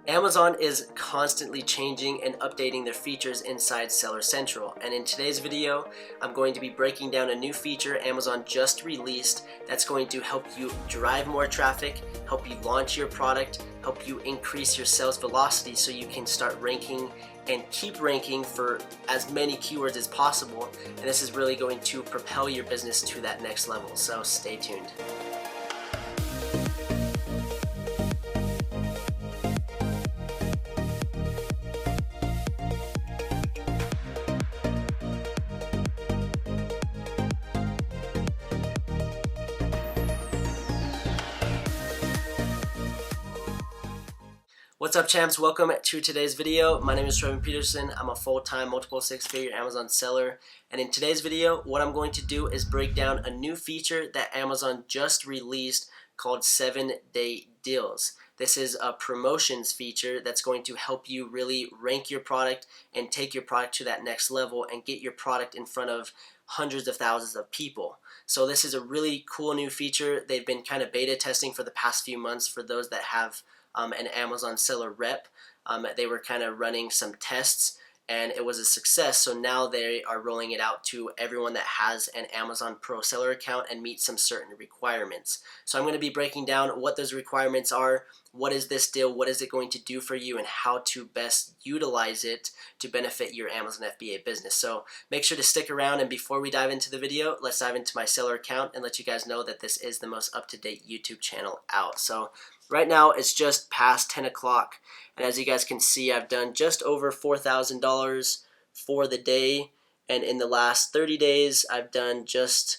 Amazon is constantly changing and updating their features inside Seller Central, and in today's video I'm going to be breaking down a new feature Amazon just released that's going to help you drive more traffic, help you launch your product, help you increase your sales velocity so you can start ranking and keep ranking for as many keywords as possible, and this is really going to propel your business to that next level, so stay tuned. What's up, champs? Welcome to today's video. My name is Trevin Peterson. I'm a full-time multiple six-figure Amazon seller, and in today's video what I'm going to do is break down a new feature that Amazon just released called 7-day deals. This is a promotions feature that's going to help you really rank your product and take your product to that next level and get your product in front of hundreds of thousands of people. So this is a really cool new feature. They've been kind of beta testing for the past few months for those that have an Amazon seller rep. They were kind of running some tests and it was a success, so now they are rolling it out to everyone that has an Amazon Pro seller account and meets some certain requirements. So I'm going to be breaking down what those requirements are, what is this deal, what is it going to do for you, and how to best utilize it to benefit your Amazon FBA business. So make sure to stick around, and before we dive into the video, let's dive into my seller account and let you guys know that this is the most up-to-date YouTube channel out. So right now it's just past 10 o'clock, and as you guys can see, I've done just over $4,000 for the day, and in the last 30 days I've done just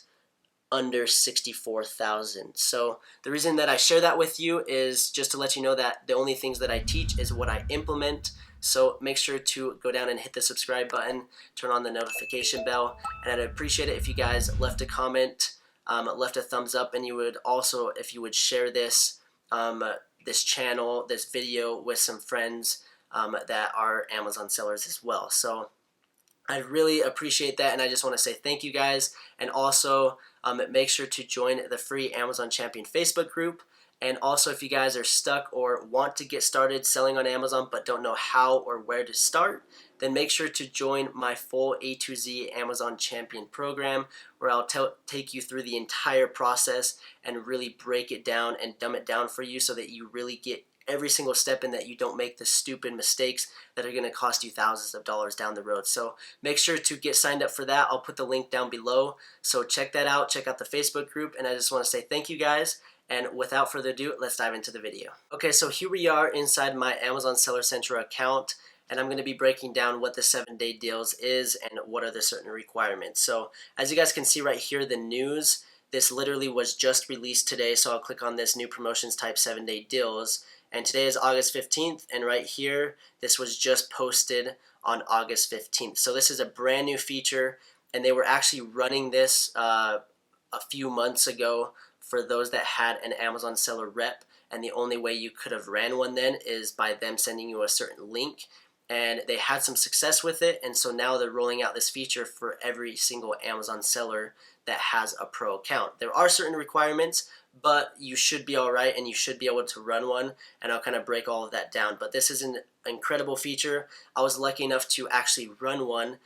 under 64,000. So the reason that I share that with you is just to let you know that the only things that I teach is what I implement. So make sure to go down and hit the subscribe button, turn on the notification bell, and I'd appreciate it if you guys left a comment, left a thumbs up, and you would also, if you would share this this channel, this video with some friends that are Amazon sellers as well. So I really appreciate that, and I just want to say thank you guys, and also make sure to join the free Amazon Champion Facebook group. And also, if you guys are stuck or want to get started selling on Amazon but don't know how or where to start, then make sure to join my full A to Z Amazon Champion program, where I'll take you through the entire process and really break it down and dumb it down for you so that you really get every single step in, that you don't make the stupid mistakes that are going to cost you thousands of dollars down the road. So make sure to get signed up for that. I'll put the link down below. So check that out. Check out the Facebook group. And I just want to say thank you guys. And without further ado, let's dive into the video. Okay, so here we are inside my Amazon Seller Central account, and I'm going to be breaking down what the 7-day deals is and what are the certain requirements. So as you guys can see right here, the news, this literally was just released today. So I'll click on this new promotions type 7-day deals. And today is August 15th, and right here, this was just posted on August 15th. So this is a brand new feature, and they were actually running this a few months ago for those that had an Amazon seller rep, and the only way you could have ran one then is by them sending you a certain link, and they had some success with it, and so now they're rolling out this feature for every single Amazon seller that has a pro account. There are certain requirements, but you should be all right, and you should be able to run one, and I'll kind of break all of that down. But this is an incredible feature. I was lucky enough to actually run one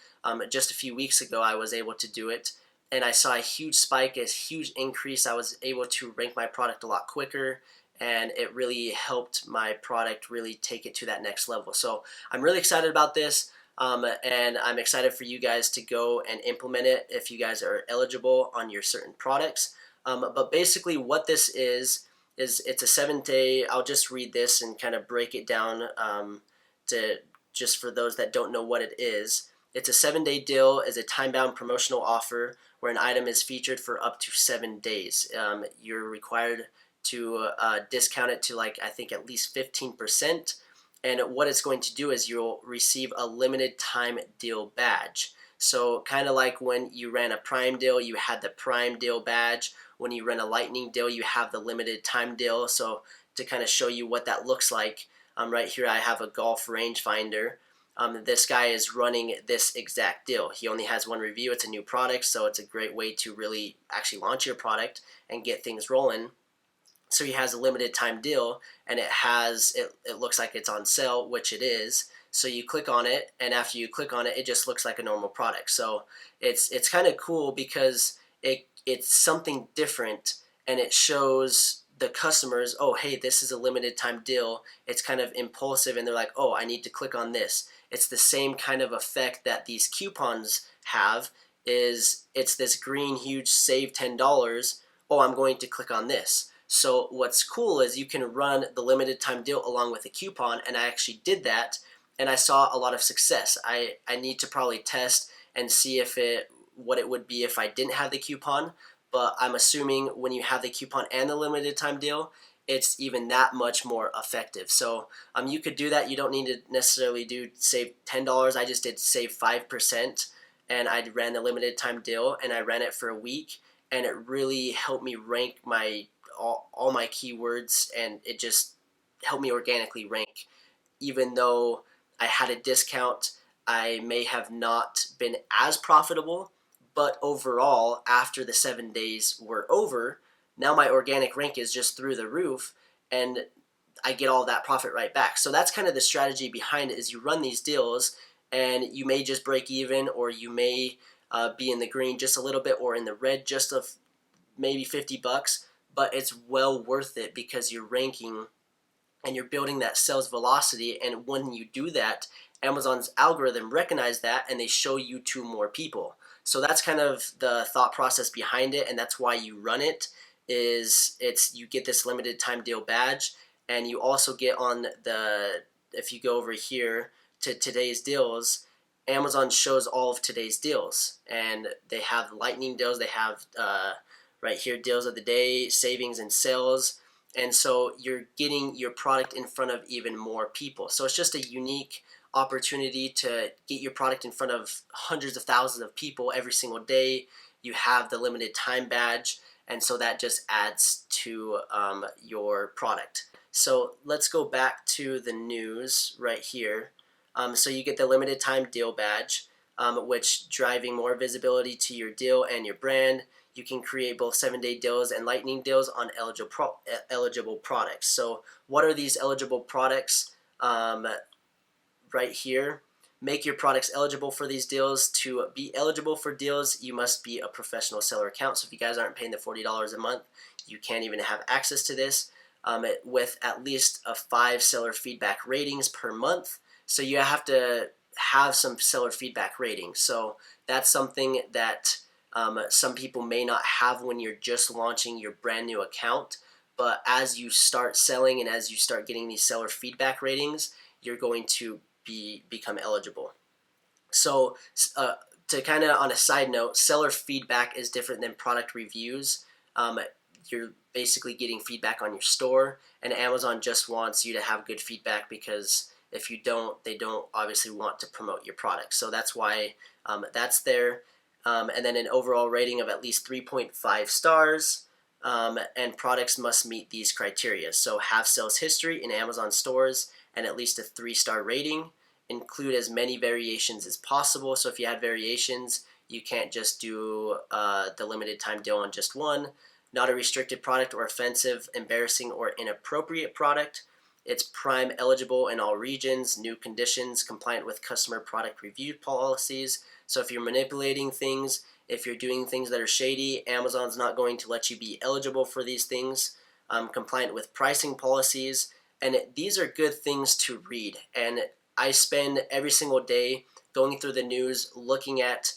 just a few weeks ago. I was able to do it, and I saw a huge spike, a huge increase. I was able to rank my product a lot quicker, and it really helped my product really take it to that next level. So I'm really excited about this, and I'm excited for you guys to go and implement it if you guys are eligible on your certain products. But basically what this is it's a 7-day, I'll just read this and kind of break it down to just for those that don't know what it is. It's a 7-day deal, is a time-bound promotional offer where an item is featured for up to 7 days. You're required to discount it to, like, I think at least 15%. And what it's going to do is you'll receive a limited time deal badge. So kind of like when you ran a Prime deal, you had the Prime deal badge. When you run a Lightning deal, you have the limited time deal. So to kind of show you what that looks like, right here I have a golf rangefinder. This guy is running this exact deal. He only has one review. It's a new product, so it's a great way to really actually launch your product and get things rolling. So he has a limited time deal, and it looks like it's on sale, which it is. So you click on it, and after you click on it, it just looks like a normal product. So it's kind of cool because it's something different, and it shows the customers, oh hey, this is a limited time deal. It's kind of impulsive, and they're like, oh, I need to click on this. It's the same kind of effect that these coupons have. It's this green huge save $10. Oh, I'm going to click on this. So what's cool is you can run the limited time deal along with a coupon, and I actually did that, and I saw a lot of success. I need to probably test and see what it would be if I didn't have the coupon, but I'm assuming when you have the coupon and the limited time deal, it's even that much more effective. So you could do that. You don't need to necessarily do save $10. I just did save 5%, and I ran the limited time deal, and I ran it for a week, and it really helped me rank all my keywords, and it just helped me organically rank. Even though I had a discount, I may have not been as profitable, but overall, after the 7 days were over, now my organic rank is just through the roof, and I get all that profit right back. So that's kind of the strategy behind it, is you run these deals, and you may just break even, or you may be in the green just a little bit, or in the red just of maybe $50, but it's well worth it because you're ranking and you're building that sales velocity. And when you do that, Amazon's algorithm recognize that, and they show you to more people. So that's kind of the thought process behind it, and that's why you run it. You get this limited time deal badge, and you also get on if you go over here to today's deals, Amazon shows all of today's deals, and they have lightning deals. They have right here deals of the day, savings, and sales. And so you're getting your product in front of even more people. So it's just a unique opportunity to get your product in front of hundreds of thousands of people every single day. You have the limited time badge, and so that just adds to your product. So let's go back to the news right here. So you get the limited time deal badge, which driving more visibility to your deal and your brand. You can create both 7-day deals and lightning deals on eligible products. So what are these eligible products? Right here, make your products eligible for these deals. To be eligible for deals, you must be a professional seller account. So if you guys aren't paying the $40 a month, you can't even have access to this with at least 5 seller feedback ratings per month. So you have to have some seller feedback ratings. So that's something that some people may not have when you're just launching your brand new account, but as you start selling and as you start getting these seller feedback ratings, you're going to become eligible. So to kind of on a side note, seller feedback is different than product reviews. You're basically getting feedback on your store, and Amazon just wants you to have good feedback, because if you don't, they don't obviously want to promote your product. So that's why that's there. And then an overall rating of at least 3.5 stars, and products must meet these criteria. So have sales history in Amazon stores and at least a 3-star rating. Include as many variations as possible. So if you had variations, you can't just do the limited time deal on just one. Not a restricted product or offensive, embarrassing, or inappropriate product. It's Prime eligible in all regions, new conditions, compliant with customer product review policies. So if you're manipulating things, if you're doing things that are shady, Amazon's not going to let you be eligible for these things. Compliant with pricing policies. And these are good things to read. And I spend every single day going through the news, looking at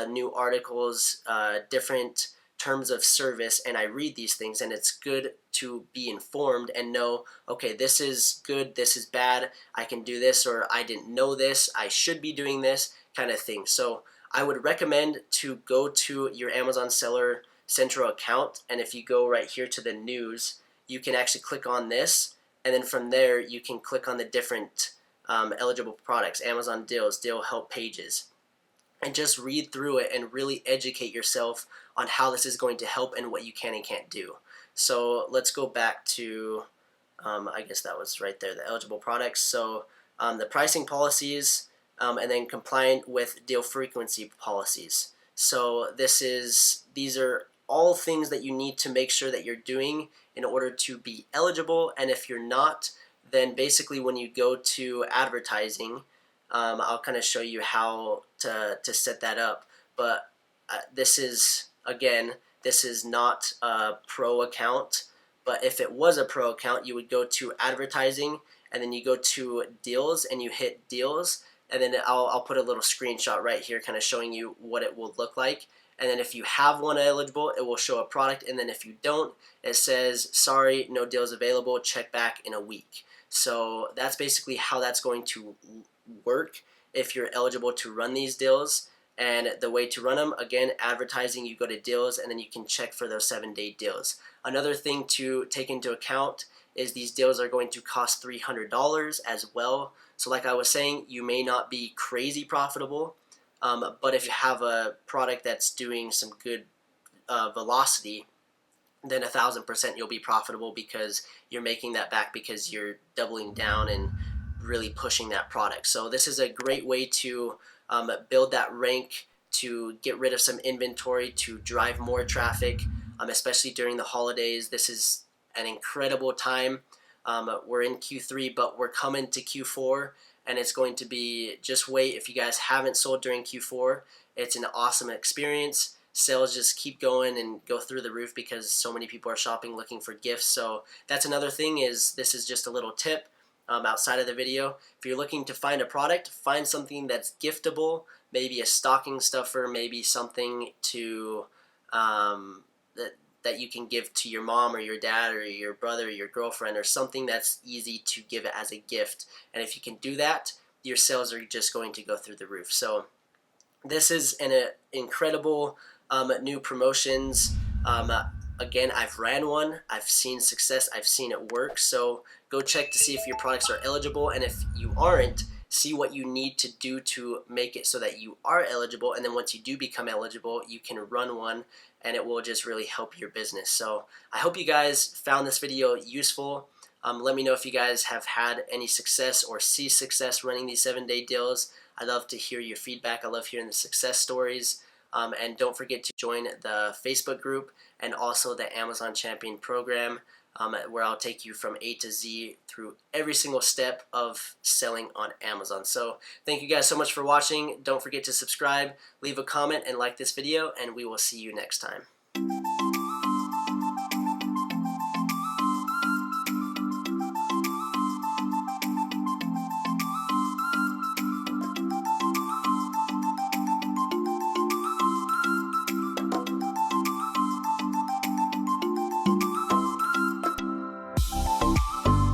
new articles, different terms of service, and I read these things, and it's good to be informed and know, okay, this is good, this is bad, I can do this, or I didn't know this, I should be doing this, kind of thing. So I would recommend to go to your Amazon Seller Central account, and if you go right here to the news, you can actually click on this, and then from there you can click on the different eligible products, Amazon deals, deal help pages, and just read through it and really educate yourself on how this is going to help and what you can and can't do. So let's go back to, I guess that was right there, the eligible products. So the pricing policies, and then compliant with deal frequency policies. So these are all things that you need to make sure that you're doing in order to be eligible. And if you're not, then basically when you go to advertising, I'll kind of show you how to set that up. But this is, again, this is not a pro account, but if it was a pro account, you would go to advertising, and then you go to deals, and you hit deals, and then I'll put a little screenshot right here kind of showing you what it will look like. And then if you have one eligible, it will show a product, and then if you don't, it says, sorry, no deals available, check back in a week. So that's basically how that's going to work if you're eligible to run these deals. And the way to run them, again, advertising, you go to deals, and then you can check for those 7-day deals. Another thing to take into account is these deals are going to cost $300 as well. So like I was saying, you may not be crazy profitable, but if you have a product that's doing some good velocity, then 1,000% you'll be profitable because you're making that back because you're doubling down and really pushing that product. So this is a great way to build that rank, to get rid of some inventory, to drive more traffic, especially during the holidays. This is an incredible time. We're in Q3, but we're coming to Q4, and it's going to be, just wait. If you guys haven't sold during Q4, it's an awesome experience. Sales just keep going and go through the roof because so many people are shopping looking for gifts. So that's another thing, is this is just a little tip outside of the video. If you're looking to find a product, find something that's giftable, maybe a stocking stuffer, maybe something to that you can give to your mom or your dad or your brother or your girlfriend, or something that's easy to give it as a gift. And if you can do that, your sales are just going to go through the roof. So this is an incredible new promotions. Again, I've ran one, I've seen success, I've seen it work. So go check to see if your products are eligible, and if you aren't, see what you need to do to make it so that you are eligible. And then once you do become eligible, you can run one, and it will just really help your business. So I hope you guys found this video useful. Let me know if you guys have had any success or see success running these 7-day deals. I love to hear your feedback. I love hearing the success stories. And don't forget to join the Facebook group and also the Amazon Champion program, where I'll take you from A to Z through every single step of selling on Amazon. So thank you guys so much for watching. Don't forget to subscribe, leave a comment, and like this video, and we will see you next time.